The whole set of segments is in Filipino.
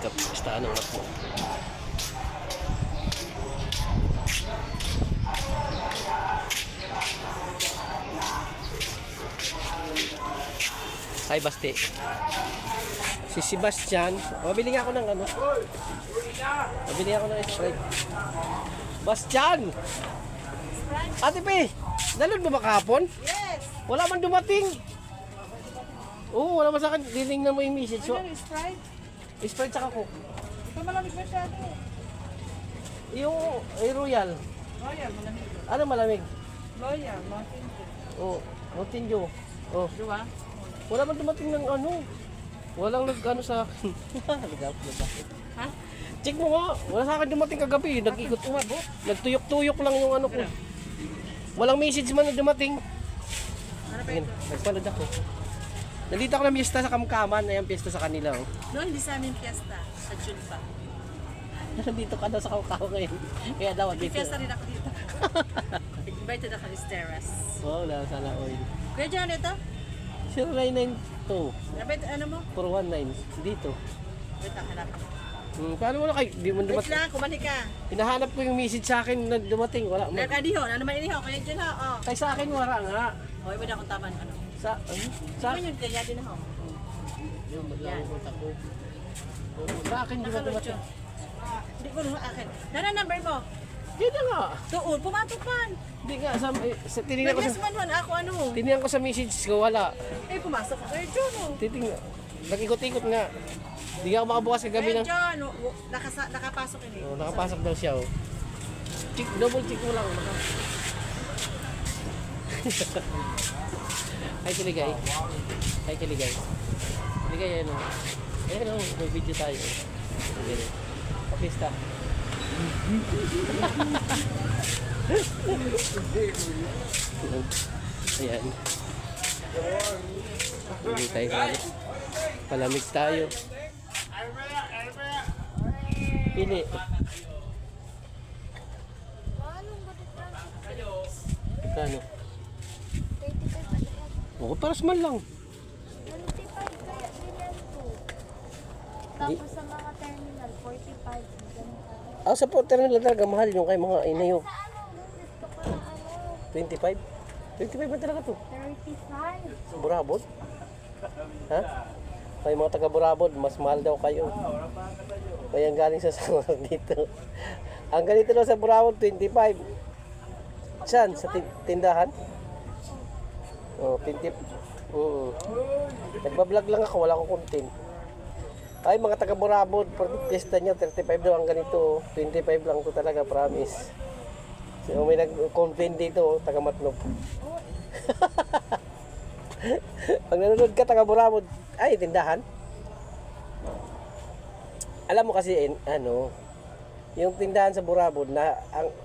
Kapistahan ng anak mo. Hi, Basti. Si Sebastian. Mabili nga ako ng ano. Mabili ako ng Sprite. Bastian! Ate Pe, dalod mo ba kahapon? Yes! Wala man dumating. Oo, wala man sa akin. Dinignan mo yung message. So, Ano, Sprite? Sprite tsaka Coke. Ito malamig masyado. Yung Royal. Loyal, malamig. Ano malamig? Loyal, Mountain Dew. Oh, Mountain Dew. Oh, Diba? wala man dumating ng ano. Walang nag-ano sa akin. Ha? Check mo nga. Wala sa akin dumating kagabi. Nag-ikot. Nagtuyok-tuyok lang yung ano ko. Walang message man na dumating. Ano pa Ayun, ito? nagpalad ako. Nandito ako ng piyesta sa Kamkaman. Ayan, piyesta sa kanila. Oh. No, hindi sa amin fiesta. Sa June pa. Nandito ka daw sa Kamkaman ngayon. Kaya daw, May dito. fiesta rin ako dito. Invited ako ni Steras. Oo, wala sana oil. Kuya John, ito? 0992 Ano mo? 419. Dito. Wait lang, hanap. Paano mo na kayo? Di mo Wait dumating. lang, kumani ka. Hinahanap ko yung message sa akin na dumating. Wala mo. Adiho, ano naman iniho? Kuya John, ha? Oh. Kay sa akin wala nga. Oh, iba na akong taman. Ano? Sa ano? Sa Ano yun? Kaya din ako. yung maglagot ako. Sa akin di ba dumating? Hindi ko nung akin. Nana number mo? Hindi na nga. Doon, pumatok Hindi nga. Tinignan ko Pwede sa man ako ano. tinignan ko sa message ko wala. Eh, pumasok ko. Kuya John, oh. Titingnan. Nag-ikot-ikot nga. Hindi nga ako makabukas kagabi Kuya ng... John, nakapasok yun eh. Oh, nakapasok daw siya. Oh. Double check mo lang. Hi, Kiligay. Hi, Kiligay. Kiligay, ano. Ayan, oh, may video tayo. Okay. Kapista. Ayan. Hindi tayo sana. Palamig tayo. Pili. Kano? 25 Oo, para small lang. kaya ganyan po. Tapos sa mga terminal, 45. Ganun. Ah, sa terminal talaga mahal yung kay mga inayo. Sa ano, gusto ko na ano, 25? 25 ba talaga to? 35. Burabod? Ha? Kay mga taga Burabod, mas mahal daw kayo. Kaya ang galing sa summer dito. Ang ganito daw sa Burabod, 25. Saan? Sa tindahan? Oh, 20. Nagbablog lang ako, wala akong content. Ay, mga taga Burabod, pag piyesta niya, 35 daw ang ganito. 25 lang to talaga, promise. So, may nag-content dito, taga Matlop. Pag nanonood ka, taga Burabod, ay, tindahan. Alam mo kasi, ano, yung tindahan sa Burabod,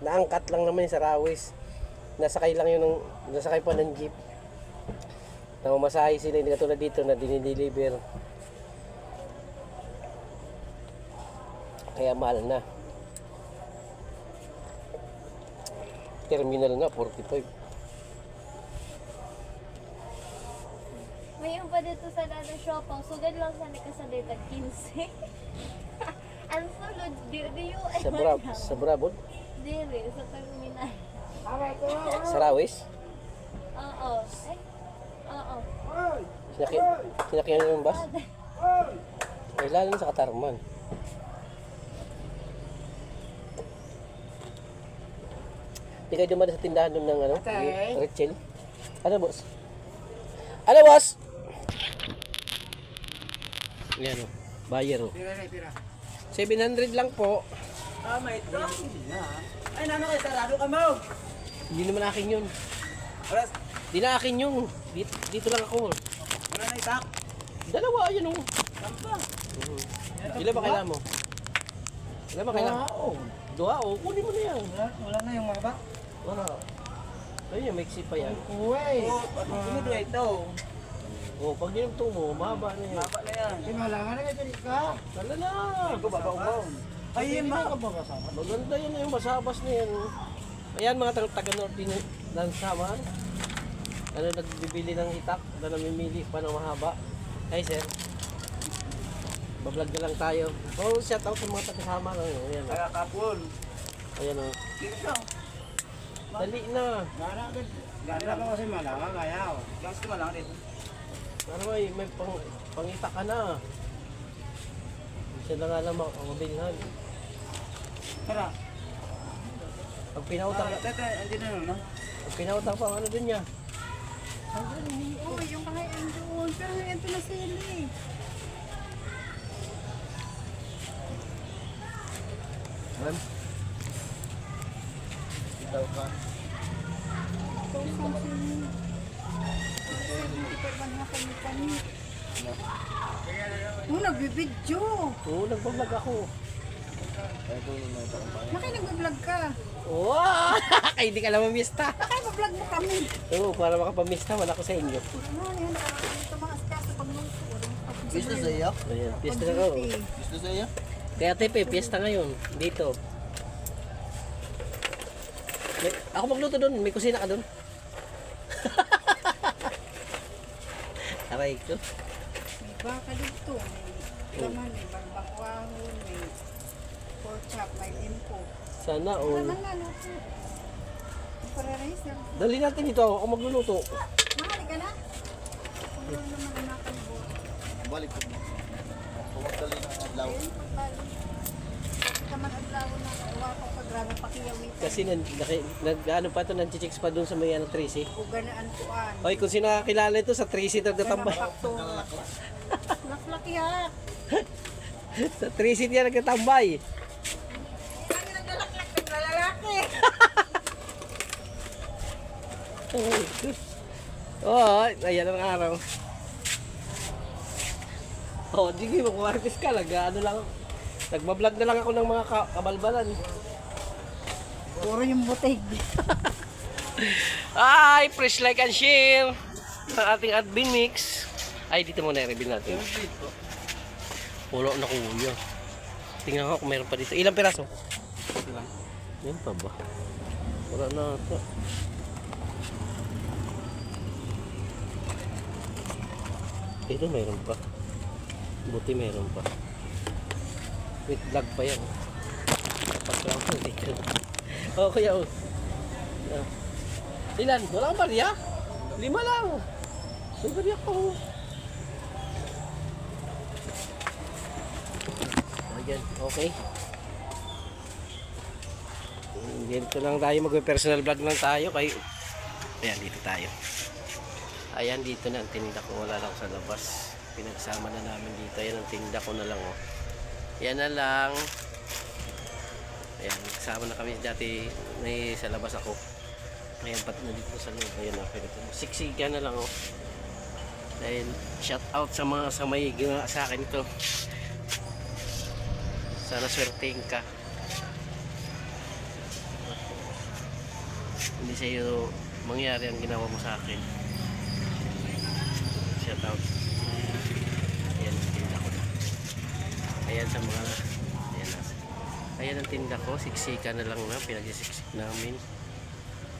naangkat lang naman yung sa Rawis. Nasakay lang yun, nasakay pa ng jeep. Namamasahe sila, hindi katulad dito na dinideliver. Kaya mahal na. Terminal nga, 45. Ngayon pa dito sa Lada Shopang, sugad lang sa nakasalit at 15. Ang sulod, di Sa Burabod? Dili, sa terminal. Sa Rawis? Oo. Ay, oo. Sinakyan nyo yung bus? Ay, lalo na sa Katarman. Hindi kayo dumaan sa tindahan doon ng ano? Rachel? Ano, boss? Ano, boss? Yan o. Buyer o. 700 lang po. Ah, may ito. Ay, nano kayo, sarado ka mo. Hindi naman akin yun. Oras, Hindi na akin yung. Dito lang ako. wala na itak. Dalawa, yun o. Sampa. Ilan ba kailangan mo? Ilan ba kailangan? Dua o. Kunin mo na yan. Wala na yung maba. Wala. Ayun yung mixi pa yan. Uy. Sunod na ito. O, pag ginagto mo, mahaba na yan. Maba na yan. Kailangan na ito ka. Wala na. Ito, babaw-baw. Ay, yun ba? Maganda yan yung masabas na yan. Ayan mga taga-norte ng Saman. Ano nagbibili ng itak, ano namimili pa ng mahaba. Ay sir. Nagbablog na lang tayo. Oh, shout out sa mga tagasama. Ayan. Kaya kapon. Ayan o. Dito. Dali na. Gana ka kasi malanga ngayaw. Gusto malanga dito. Ano may pangita ka na. Siya na nga lang makabilhan. Tara. Pag pinautang ka, Tete, hindi na no? pag pinautang pa, ano din niya? Oo, yung kakain doon. Pero ngayon ito na sila eh. Ma'am? Ikaw ka. Ito ang sila. 70 per man na kami. Oo, nagbibidyo. Oo, nagbablog ako. Bakit nagbablog ka? Wow! Ay, hindi ka lang mamista. Bakit mablog mo kami? Oo, para makapamista, wala ko sa inyo. Ano yan? Ito mga askaso pagluto. Gusto sa iyo? Ayan, piyesta na ako. Gusto sa iyo? Kaya tepe, piyesta ngayon. Dito. Ako magluto doon, may kusina ka doon. Aray ko. May baka dito. May laman, may barbacoahon, may pork chop, may limpo. Sana all. Laman na, luto. Para-raise lang. Dali natin dito, ako magluluto. Mahali ka na? Kung doon naman anakan mo. Balik ko. Pumatali ng adlaw. Ayun, pagbalik. Kaman adlaw na kawa ko pag grabe pakiyawit. Kasi ano pa ito, nag-chicks pa doon sa may ano, Tracy. O ganaan kuan. Hoy, kung sino nakakilala ito, sa Tracy nagtatambay. Laklak-yak. Sa Tracy niya nagtatambay. Ano naglalak-lak ng lalaki? Oo, ayan ang araw. Oo, sige, mag-artist ka lang. Ano lang, nagbablog na lang ako ng mga kabalbalan. Puro yung butig. Ay, press like and share ang ating admin mix. Ay, dito muna i-reveal natin. Pulo na kuya. Tingnan ko kung meron pa dito. Ilang piraso? Ilang? Yan pa ba? Wala na ito. Ito meron pa. Buti meron pa. Wait, vlog pa yan. Tapos lang ako dito. Oo, kuya. Oh. Ilan? Wala kang barya? 5 lang. May barya ko. Ayan, okay. Dito lang tayo, mag-personal vlog lang tayo. Ayan, dito tayo. Ayan, dito na ang tinda ko. Wala lang sa labas. Pinagsama na namin dito. Ayan ang tinda ko na lang. Oh. Yan na lang. Ayan, kasama na kami dati. May sa labas ako. Ayan, pat na dito sa loob. Ayan, okay. Siksikan na lang. Oh. Dahil shout out sa mga sa may ginawa sa akin ito. Sana swertein ka. Hindi sa iyo mangyari ang ginawa mo sa akin. Shout out. Ayan ang tinda ko na. Ayan sa mga ayan ang tinda ko. Siksika na lang na. Pinagsisiksik namin.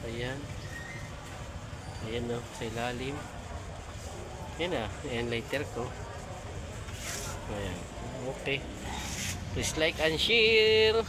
Ayan. Ayan na. Sa ilalim. Ayan na. Ayan lighter ko. Ayan. Okay. Please like and share.